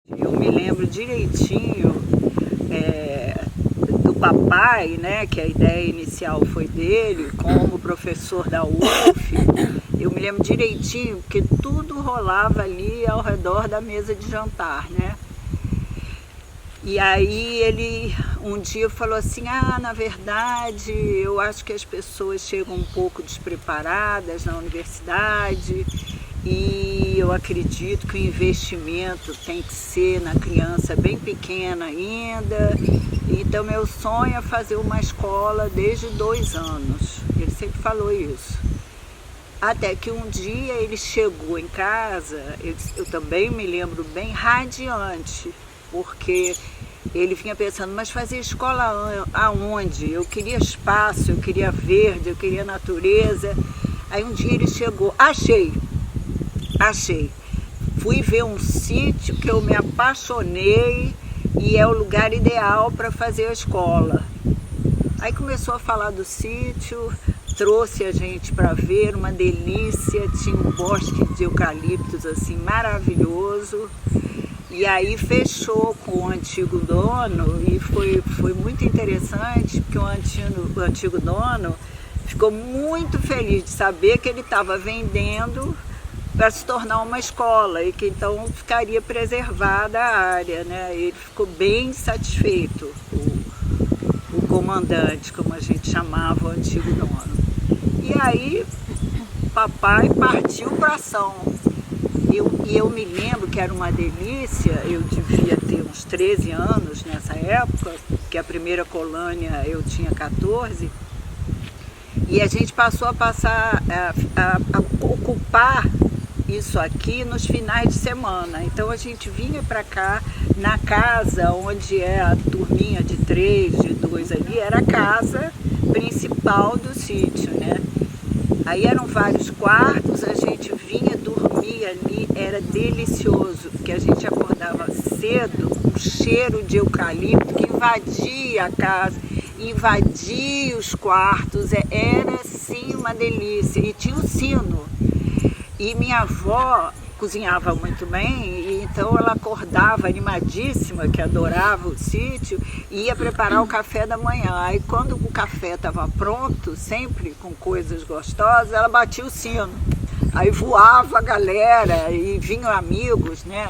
Eu me lembro direitinho do papai, né, que a ideia inicial foi dele, como professor da UF. Eu me lembro direitinho porque tudo rolava ali ao redor da mesa de jantar, né? E aí ele um dia falou assim, na verdade eu acho que as pessoas chegam um pouco despreparadas na universidade e eu acredito que o investimento tem que ser na criança bem pequena ainda, então meu sonho é fazer uma escola desde 2 anos, ele sempre falou isso. Até que um dia ele chegou em casa, eu também me lembro bem, radiante, porque ele vinha pensando, mas fazer escola aonde? Eu queria espaço, eu queria verde, eu queria natureza. Aí um dia ele chegou, achei. Fui ver um sítio que eu me apaixonei e é o lugar ideal para fazer a escola. Aí começou a falar do sítio, trouxe a gente para ver, uma delícia, tinha um bosque de eucaliptos assim maravilhoso. E aí fechou com o antigo dono e foi muito interessante, porque o antigo dono ficou muito feliz de saber que ele estava vendendo para se tornar uma escola e que então ficaria preservada a área, né? Ele ficou bem satisfeito, o comandante, como a gente chamava o antigo dono. E aí papai partiu para ação. E eu me lembro que era uma delícia, eu devia ter uns 13 anos nessa época, que a primeira colônia eu tinha 14, e a gente passou a ocupar isso aqui nos finais de semana. Então a gente vinha para cá, na casa onde é a turminha de 3, de 2 ali, era a casa principal do sítio, né? Aí eram vários quartos, a gente vinha dormir ali, era delicioso, porque a gente acordava cedo, um cheiro de eucalipto que invadia a casa, invadia os quartos, era assim uma delícia. E tinha o sino. E minha avó cozinhava muito bem, e então ela acordava animadíssima, que adorava o sítio, e ia preparar o café da manhã. Aí quando o café estava pronto, sempre com coisas gostosas, ela batia o sino. Aí voava a galera e vinham amigos, né,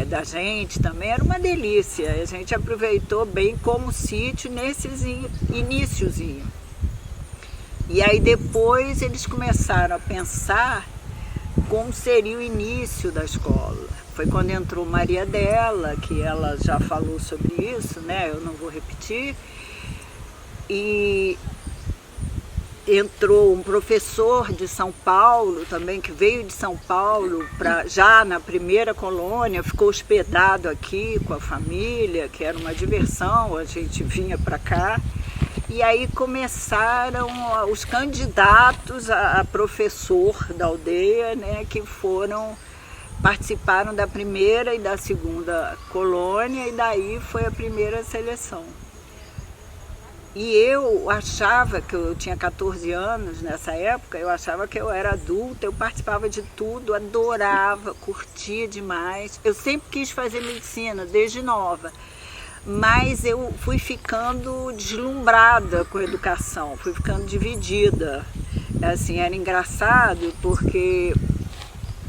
da gente também, era uma delícia. A gente aproveitou bem como sítio nesses iniciozinhos. E aí depois eles começaram a pensar como seria o início da escola. Foi quando entrou Maria Della, que ela já falou sobre isso, né? Eu não vou repetir. E entrou um professor de São Paulo também, que veio de São Paulo já na primeira colônia, ficou hospedado aqui com a família, que era uma diversão, a gente vinha para cá. E aí começaram os candidatos a professor da aldeia, né, que participaram da primeira e da segunda colônia, e daí foi a primeira seleção. E eu achava que eu tinha 14 anos nessa época, eu achava que eu era adulta, eu participava de tudo, adorava, curtia demais. Eu sempre quis fazer medicina, desde nova. Mas eu fui ficando deslumbrada com a educação, fui ficando dividida. Assim, era engraçado porque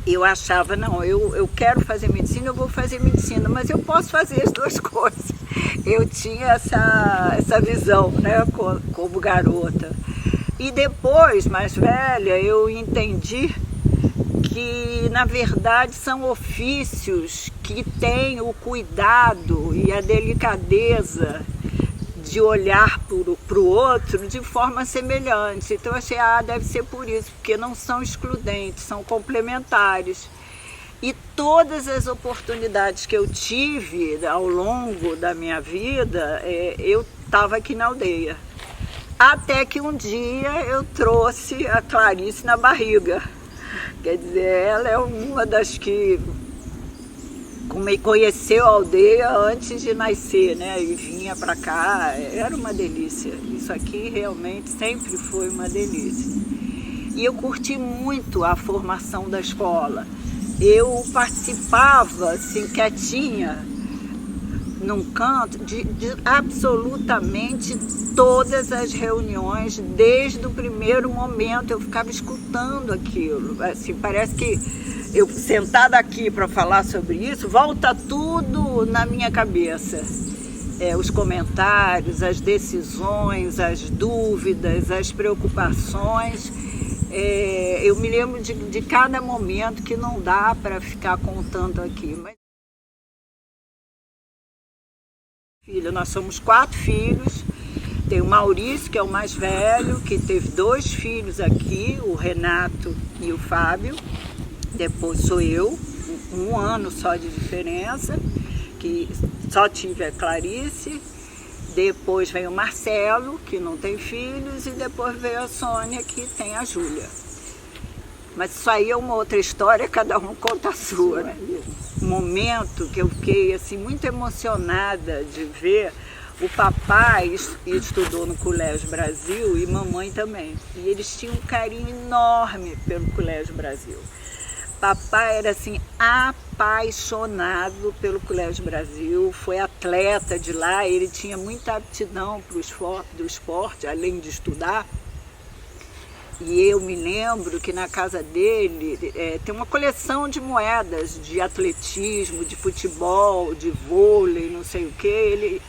eu achava, não, eu quero fazer medicina, eu vou fazer medicina, mas eu posso fazer as duas coisas. Eu tinha essa visão, né, como garota. E depois, mais velha, eu entendi que na verdade são ofícios que têm o cuidado e a delicadeza de olhar para o outro de forma semelhante. Então eu achei, deve ser por isso, porque não são excludentes, são complementares. E todas as oportunidades que eu tive ao longo da minha vida, eu estava aqui na aldeia. Até que um dia eu trouxe a Clarice na barriga. Quer dizer, ela é uma das que conheceu a aldeia antes de nascer, né? E vinha para cá, era uma delícia. Isso aqui realmente sempre foi uma delícia. E eu curti muito a formação da escola. eu participava, assim, quietinha, num canto, de absolutamente todas as reuniões, desde o primeiro momento. Eu ficava escutando aquilo, assim, parece que eu sentada aqui para falar sobre isso, volta tudo na minha cabeça. Os comentários, as decisões, as dúvidas, as preocupações. Eu me lembro de cada momento que não dá para ficar contando aqui. Mas... Nós somos 4 filhos. Tem o Maurício, que é o mais velho, que teve 2 filhos aqui, o Renato e o Fábio. Depois sou eu, 1 ano só de diferença, que só tive a Clarice. Depois vem o Marcelo, que não tem filhos, e depois veio a Sônia, que tem a Júlia. Mas isso aí é uma outra história, cada um conta a sua, né? Um momento que eu fiquei assim, muito emocionada de ver. O papai estudou no Colégio Brasil e mamãe também. E eles tinham um carinho enorme pelo Colégio Brasil. Papai era assim, apaixonado pelo Colégio Brasil, foi atleta de lá, ele tinha muita aptidão para o esporte, além de estudar. E eu me lembro que na casa dele tem uma coleção de moedas de atletismo, de futebol, de vôlei, não sei o que. Ele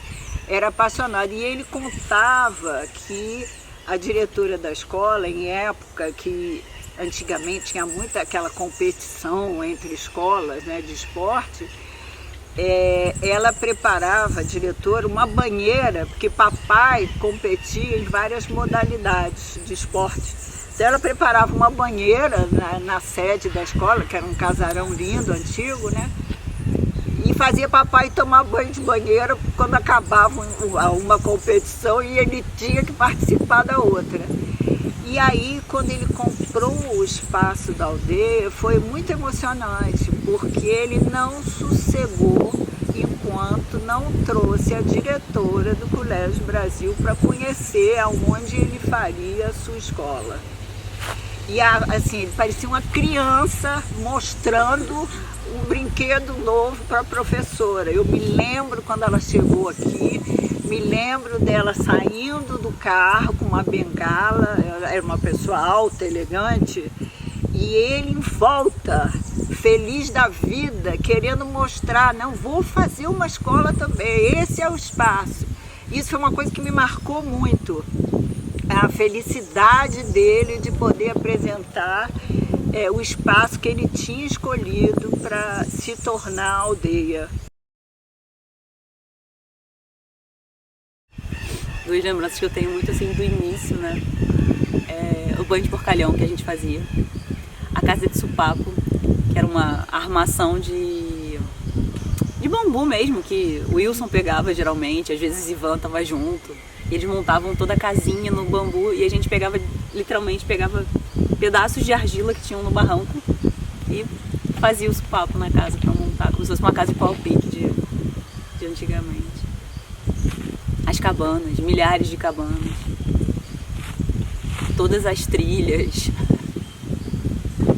era apaixonado e ele contava que a diretora da escola, em época que antigamente tinha muita aquela competição entre escolas, né, de esporte, ela preparava, a diretora, uma banheira, porque papai competia em várias modalidades de esporte. Então ela preparava uma banheira na sede da escola, que era um casarão lindo, antigo, né? E fazia papai tomar banho de banheira quando acabava uma competição e ele tinha que participar da outra. E aí, quando ele comprou o espaço da aldeia, foi muito emocionante, porque ele não sossegou enquanto não trouxe a diretora do Colégio Brasil para conhecer aonde ele faria a sua escola. E assim, ele parecia uma criança mostrando um brinquedo novo para a professora. Eu me lembro quando ela chegou aqui, me lembro dela saindo do carro com uma bengala, era uma pessoa alta, elegante, e ele em volta, feliz da vida, querendo mostrar, não, vou fazer uma escola também, esse é o espaço. Isso foi uma coisa que me marcou muito, a felicidade dele de poder apresentar o espaço que ele tinha escolhido para se tornar aldeia. 2 lembranças que eu tenho muito assim do início, né? O banho de porcalhão que a gente fazia, a casa de supapo, que era uma armação de bambu mesmo, que o Wilson pegava geralmente, às vezes Ivan tava junto, e eles montavam toda a casinha no bambu e a gente pegava, literalmente pegava pedaços de argila que tinham no barranco e fazia o supapo na casa para montar, como se fosse uma casa de pau-pique de antigamente. As cabanas, milhares de cabanas, todas as trilhas,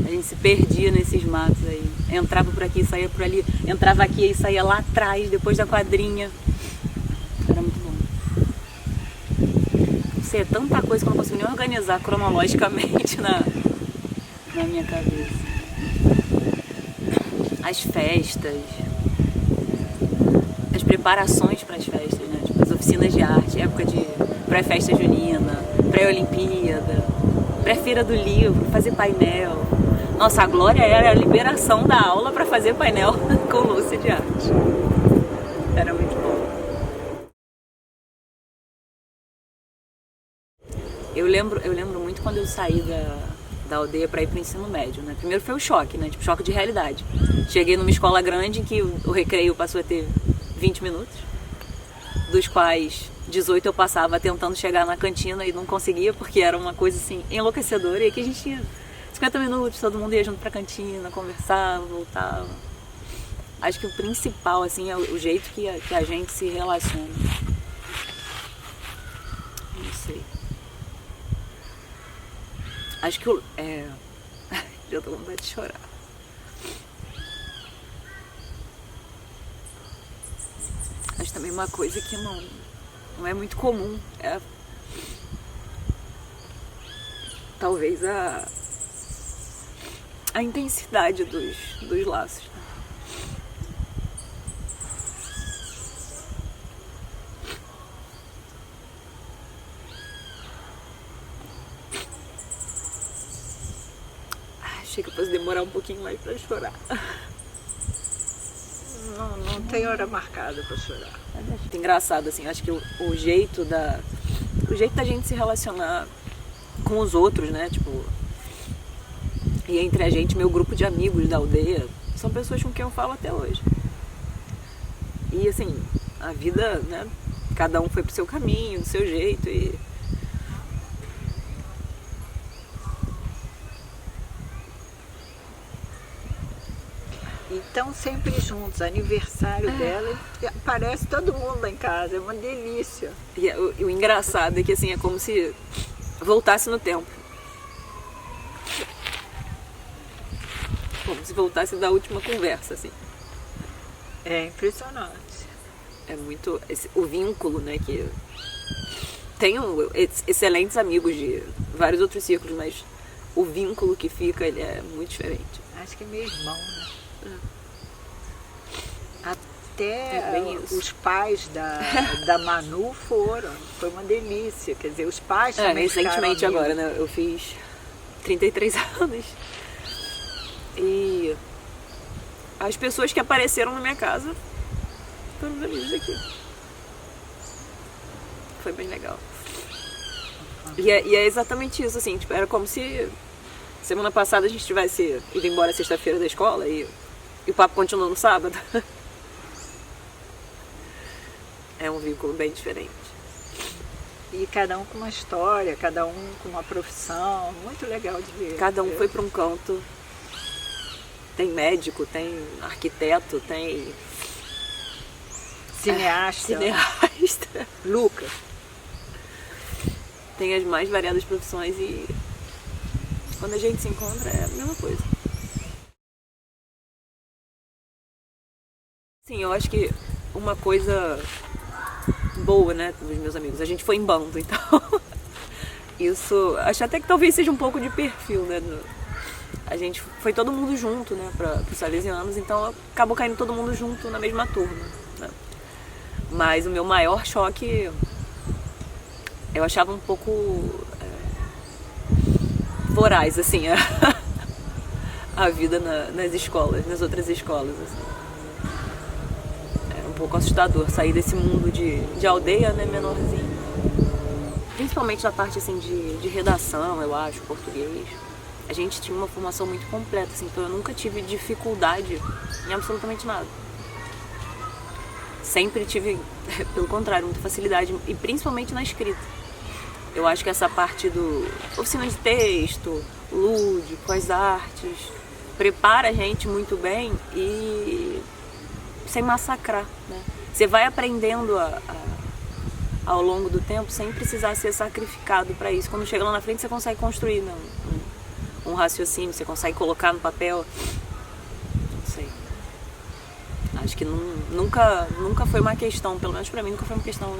a gente se perdia nesses matos aí, entrava por aqui, saía por ali, entrava aqui e saía lá atrás, depois da quadrinha, era muito bom. Não sei, é tanta coisa que eu não consigo nem organizar cronologicamente na minha cabeça. As festas, as preparações para as festas, né? Tipo, as oficinas de arte, época de pré-festa junina, pré-olimpíada, pré-feira do livro, fazer painel. Nossa, a glória era a liberação da aula para fazer painel com louça de arte. Era muito bom. Eu lembro muito quando eu saí da aldeia para ir para o ensino médio, né? Primeiro foi o choque, né? Tipo, choque de realidade. Cheguei numa escola grande em que o recreio passou a ter 20 minutos, dos quais 18 eu passava tentando chegar na cantina e não conseguia, porque era uma coisa assim enlouquecedora, e aqui a gente tinha 50 minutos, todo mundo ia junto pra cantina, conversava, voltava. Acho que o principal, assim, é o jeito que a gente se relaciona. Não sei. Acho que eu tô com vontade de chorar. também uma coisa que não é muito comum é talvez a intensidade dos laços. Achei que eu fosse demorar um pouquinho mais pra chorar. Não tem hora marcada para chorar. É muito engraçado, assim, acho que o jeito da gente se relacionar com os outros, né, tipo, e entre a gente, meu grupo de amigos da aldeia, são pessoas com quem eu falo até hoje. E assim, a vida, né, cada um foi pro seu caminho, do seu jeito e... E estão sempre juntos, aniversário dela, e aparece todo mundo lá em casa, é uma delícia. E o engraçado é que assim, é como se voltasse no tempo. Como se voltasse da última conversa, assim. É impressionante. É muito... o vínculo, né, que... Tenho excelentes amigos de vários outros círculos, mas o vínculo que fica, ele é muito diferente. Acho que é meu irmão, né? Até os pais da Manu foram, foi uma delícia, quer dizer, os pais também recentemente ficaram agora, né, eu fiz 33 anos e as pessoas que apareceram na minha casa foram os amigos aqui. Foi bem legal. E é exatamente isso, assim, tipo, era como se semana passada a gente tivesse ido embora sexta-feira da escola e o papo continuou no sábado. É um vínculo bem diferente. E cada um com uma história, cada um com uma profissão, muito legal de ver. Cada um foi para um canto. Tem médico, tem arquiteto, tem... Cineasta. Lucas. Tem as mais variadas profissões e quando a gente se encontra é a mesma coisa. Sim, eu acho que uma coisa boa, né, dos meus amigos, a gente foi em bando, então isso, acho até que talvez seja um pouco de perfil, né, a gente foi todo mundo junto, né, para os salesianos, então acabou caindo todo mundo junto na mesma turma, né? Mas o meu maior choque, eu achava um pouco voraz, assim, a vida nas escolas, nas outras escolas, assim. Um pouco assustador sair desse mundo de aldeia, né, menorzinho. Principalmente na parte assim de redação, eu acho, português. A gente tinha uma formação muito completa, assim, então eu nunca tive dificuldade em absolutamente nada. Sempre tive, pelo contrário, muita facilidade, e principalmente na escrita. Eu acho que essa parte do oficina de texto, lúdico, as artes, prepara a gente muito bem e sem massacrar, né? Você vai aprendendo ao longo do tempo sem precisar ser sacrificado para isso. Quando chega lá na frente você consegue construir, né, um raciocínio, você consegue colocar no papel. Não sei. Acho que nunca foi uma questão, pelo menos para mim nunca foi uma questão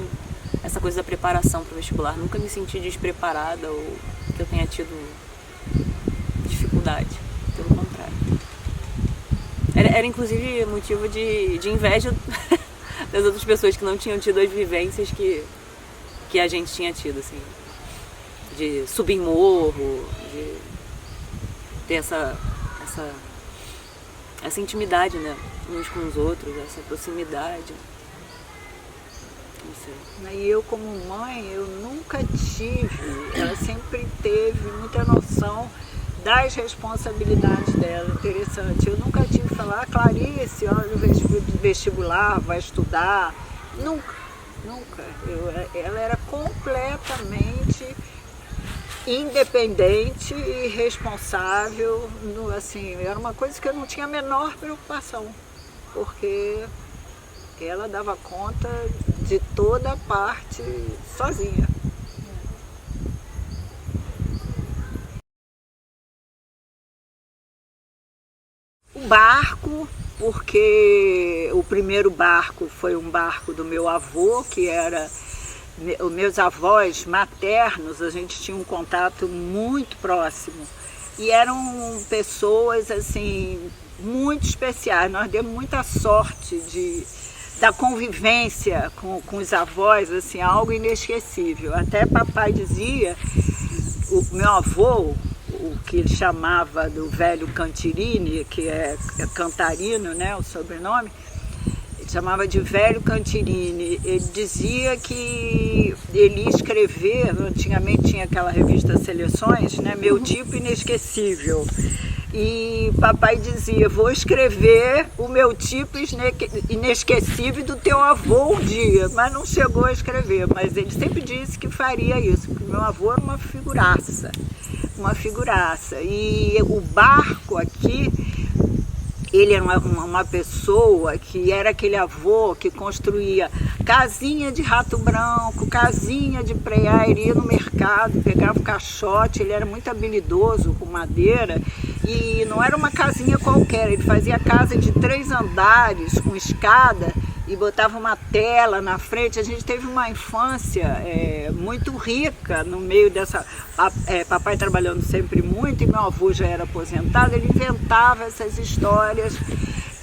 essa coisa da preparação para o vestibular. Nunca me senti despreparada ou que eu tenha tido dificuldade, pelo contrário. Era inclusive motivo de inveja das outras pessoas que não tinham tido as vivências que a gente tinha tido, assim, de subir em morro, de ter essa intimidade, né, uns com os outros, essa proximidade. Não sei. E eu como mãe, eu nunca tive, ela sempre teve muita noção das responsabilidades dela, interessante. Eu nunca tive que falar, Clarice, olha o vestibular, vai estudar. Nunca. Ela era completamente independente e responsável. Assim, era uma coisa que eu não tinha a menor preocupação, porque ela dava conta de toda a parte sozinha. O barco, porque o primeiro barco foi um barco do meu avô, que era... Os meus avós maternos, a gente tinha um contato muito próximo. E eram pessoas, assim, muito especiais. Nós demos muita sorte da convivência com os avós, assim, algo inesquecível. Até papai dizia, o meu avô, o que ele chamava do velho Cantirini, que é Cantarino, né, o sobrenome, ele chamava de velho Cantirini. Ele dizia que ele ia escrever, antigamente tinha aquela revista Seleções, né, Meu Tipo Inesquecível. E papai dizia, vou escrever o meu tipo inesquecível do teu avô um dia, mas não chegou a escrever. Mas ele sempre disse que faria isso, porque meu avô era uma figuraça, uma figuraça. E o barco aqui, ele era uma pessoa que era aquele avô que construía casinha de rato branco, casinha de preá, ele ia no mercado, pegava o caixote, ele era muito habilidoso com madeira, e não era uma casinha qualquer, ele fazia casa de 3 andares, com escada, e botava uma tela na frente. A gente teve uma infância muito rica no meio dessa... papai trabalhando sempre muito, e meu avô já era aposentado, ele inventava essas histórias,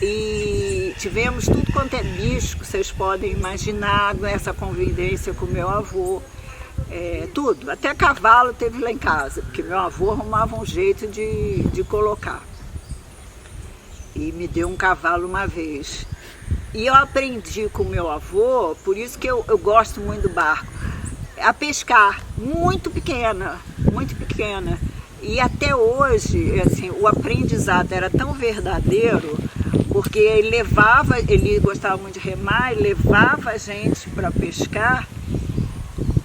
e tivemos tudo quanto é bicho que vocês podem imaginar nessa convivência com meu avô. Tudo, até cavalo teve lá em casa, porque meu avô arrumava um jeito de colocar. E me deu um cavalo uma vez. E eu aprendi com meu avô, por isso que eu gosto muito do barco, a pescar, muito pequena, muito pequena. E até hoje, assim, o aprendizado era tão verdadeiro, porque ele gostava muito de remar, ele levava a gente para pescar,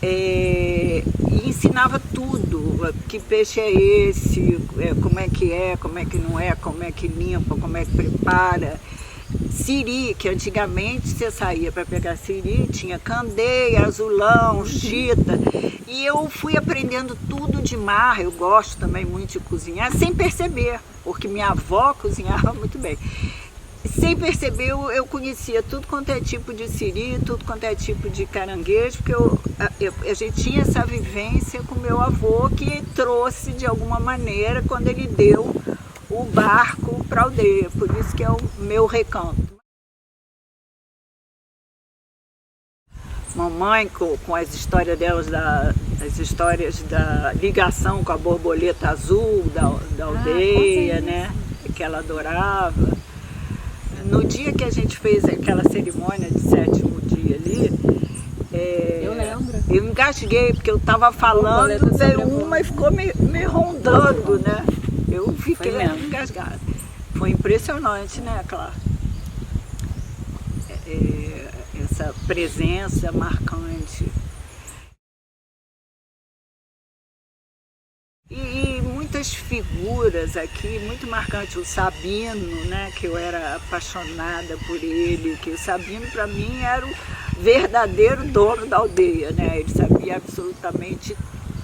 e ensinava tudo, que peixe é esse, como é, como é que não é, como é que limpa, como é que prepara. Siri, que antigamente você saía para pegar siri, tinha candeia, azulão, chita, e eu fui aprendendo tudo de mar. Eu gosto também muito de cozinhar, sem perceber, porque minha avó cozinhava muito bem. Sem perceber, eu conhecia tudo quanto é tipo de siri, tudo quanto é tipo de caranguejo, porque a gente tinha essa vivência com meu avô, que trouxe de alguma maneira quando ele deu o barco para a aldeia, por isso que é o meu recanto. Mamãe, com as histórias delas, as histórias da ligação com a borboleta azul da aldeia, né, que ela adorava. No dia que a gente fez aquela cerimônia de 7º dia ali, eu lembro. Eu engasguei, porque eu estava falando, veio uma e ficou me rondando, né? Eu fiquei engasgada. Foi impressionante, né, Clara? Essa presença marcante. E muitas figuras aqui, muito marcantes. O Sabino, né, que eu era apaixonada por ele, que o Sabino para mim era o verdadeiro dono da aldeia, né? Ele sabia absolutamente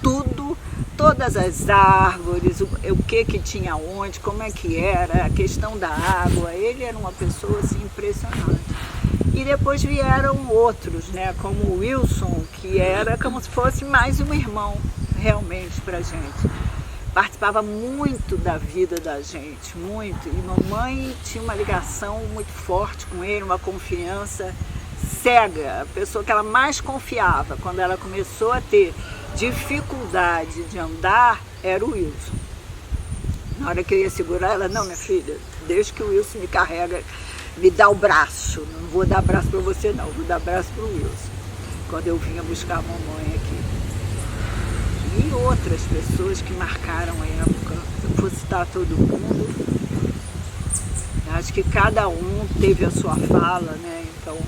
tudo, todas as árvores, o que tinha onde, como é que era, a questão da água. Ele era uma pessoa assim, impressionante. E depois vieram outros, né, como o Wilson, que era como se fosse mais um irmão, realmente, pra gente. Participava muito da vida da gente, muito. E mamãe tinha uma ligação muito forte com ele, uma confiança cega. A pessoa que ela mais confiava quando ela começou a ter dificuldade de andar era o Wilson. Na hora que eu ia segurar ela, não, minha filha, deixa que o Wilson me carrega, me dá o braço. Não vou dar braço para você não, vou dar braço para o Wilson. Quando eu vinha buscar a mamãe aqui. E outras pessoas que marcaram a época. Se eu for citar todo mundo, acho que cada um teve a sua fala, né? Então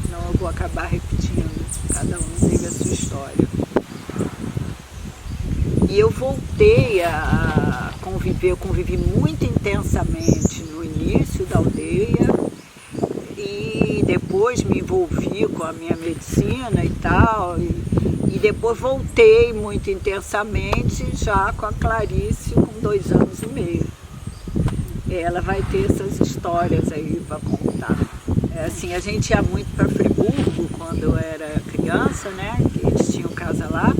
não eu vou acabar repetindo. Cada um teve a sua história. E eu voltei a conviver, eu convivi muito intensamente no início da aldeia e depois me envolvi com a minha medicina e tal, e depois voltei muito intensamente já com a Clarice com 2 anos e meio. ela vai ter essas histórias aí para contar. Assim, a gente ia muito para Friburgo quando eu era criança, né? Que eles tinham casa lá.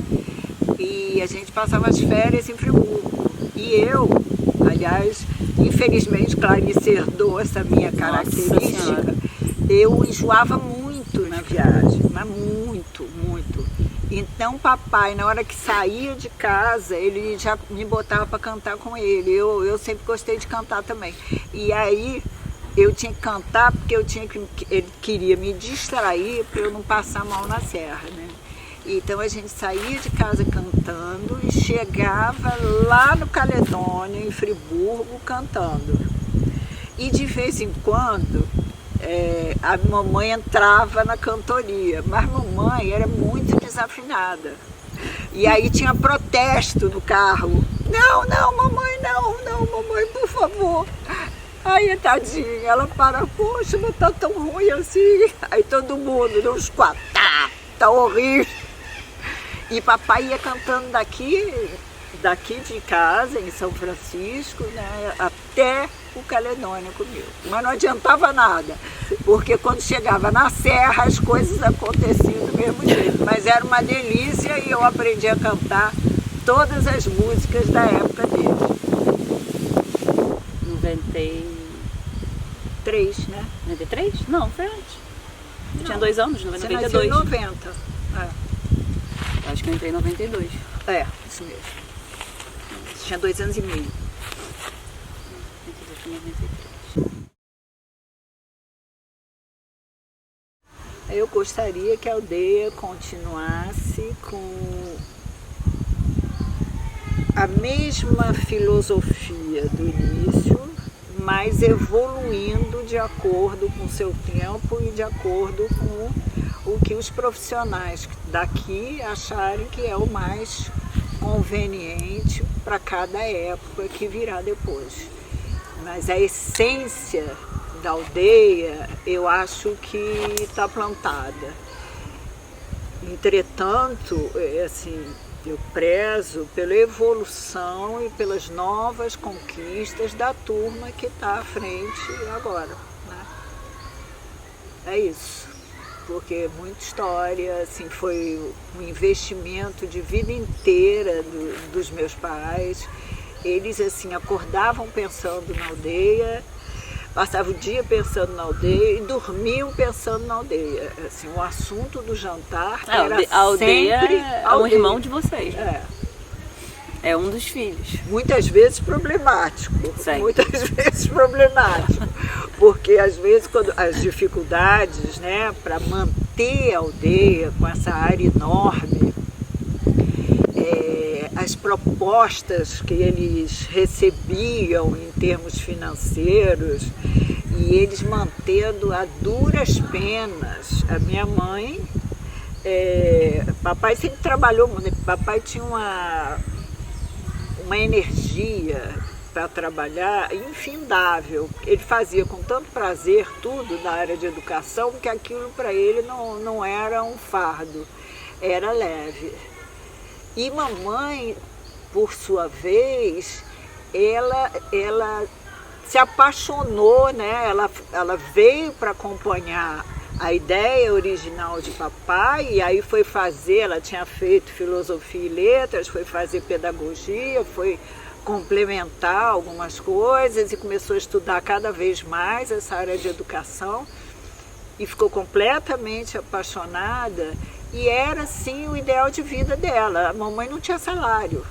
E a gente passava as férias em Friburgo. E eu, aliás, infelizmente Clarice herdou essa minha característica. Eu enjoava muito na viagem, mas muito, muito. Então papai, na hora que saía de casa, ele já me botava para cantar com ele. Eu sempre gostei de cantar também. E aí eu tinha que cantar porque ele queria me distrair para eu não passar mal na serra, né? Então a gente saía de casa cantando e chegava lá no Caledônia, em Friburgo, cantando. E de vez em quando a mamãe entrava na cantoria, mas mamãe era muito desafinada. E aí tinha protesto no carro. Não, não, mamãe, não, mamãe, por favor. Aí, tadinha, ela para, poxa, mas tá tão ruim assim. Aí todo mundo, uns quatro, tá horrível. E papai ia cantando daqui de casa, em São Francisco, né, até o Caledônia comigo. Mas não adiantava nada, porque quando chegava na serra as coisas aconteciam do mesmo jeito. Mas era uma delícia e eu aprendi a cantar todas as músicas da época dele. 93, né? 93? Não, foi antes. Eu tinha 2 anos, 92. Você nasceu em 90. Acho que eu entrei em 92. Isso mesmo. Você tinha 2 anos e meio. 93. Eu gostaria que a aldeia continuasse com a mesma filosofia do início, mas evoluindo de acordo com o seu tempo e de acordo com o que os profissionais daqui acharem que é o mais conveniente para cada época que virá depois. Mas a essência da aldeia, eu acho que está plantada. Entretanto, assim, eu prezo pela evolução e pelas novas conquistas da turma que está à frente agora, né? É isso, porque muita história, assim, foi um investimento de vida inteira dos meus pais. Eles, assim, acordavam pensando na aldeia, passavam o dia pensando na aldeia e dormiam pensando na aldeia. Assim, o assunto do jantar era a aldeia sempre é um irmão de vocês. É um dos filhos. Muitas vezes problemático. Sim. Muitas vezes problemático. Porque às vezes quando as dificuldades, né, para manter a aldeia com essa área enorme, as propostas que eles recebiam em termos financeiros e eles mantendo a duras penas. A minha mãe, papai sempre trabalhou muito, papai tinha uma energia para trabalhar infindável. Ele fazia com tanto prazer tudo na área de educação que aquilo para ele não era um fardo, era leve. E mamãe, por sua vez, ela se apaixonou, né? Ela veio para acompanhar a ideia original de papai e aí foi fazer, ela tinha feito filosofia e letras, foi fazer pedagogia, foi complementar algumas coisas e começou a estudar cada vez mais essa área de educação e ficou completamente apaixonada. E era, sim, o ideal de vida dela. A mamãe não tinha salário.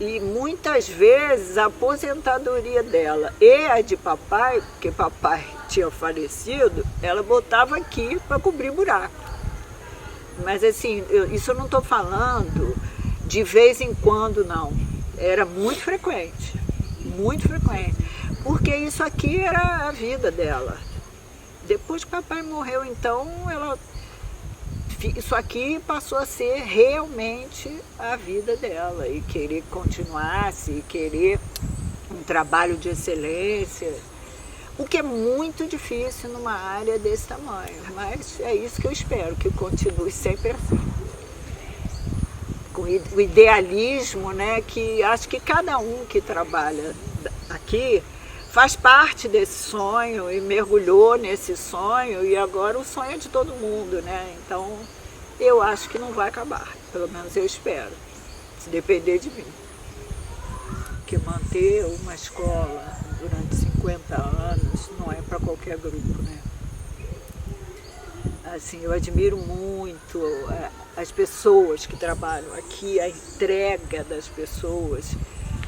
E muitas vezes a aposentadoria dela e a de papai, porque papai tinha falecido, ela botava aqui para cobrir buraco. Mas assim, isso eu não estou falando de vez em quando, não. Era muito frequente, porque isso aqui era a vida dela. Depois que papai morreu, então, isso aqui passou a ser realmente a vida dela e querer que continuasse, e querer um trabalho de excelência, o que é muito difícil numa área desse tamanho, mas é isso que eu espero, que continue sempre assim. Com o idealismo, né, que acho que cada um que trabalha aqui, faz parte desse sonho e mergulhou nesse sonho e agora o sonho é de todo mundo, né? Então eu acho que não vai acabar, pelo menos eu espero, se depender de mim. Porque manter uma escola durante 50 anos não é para qualquer grupo, né? Assim, eu admiro muito as pessoas que trabalham aqui, a entrega das pessoas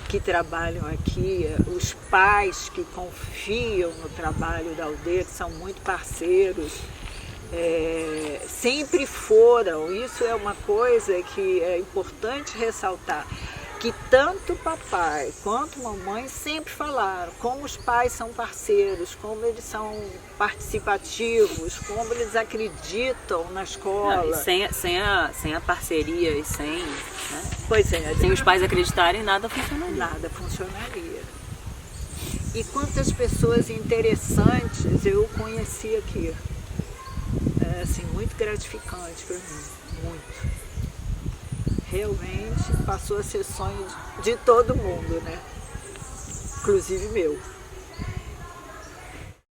que trabalham aqui, os pais que confiam no trabalho da aldeia, que são muito parceiros, sempre foram. Isso é uma coisa que é importante ressaltar, que tanto papai quanto mamãe sempre falaram como os pais são parceiros, como eles são participativos, como eles acreditam na escola. Não, sem a parceria e sem, né? Pois é, sem os pais acreditarem, nada funcionaria. Nada funcionaria. E quantas pessoas interessantes eu conheci aqui. É assim, muito gratificante para mim, muito. Realmente passou a ser sonho de todo mundo, né? Inclusive meu.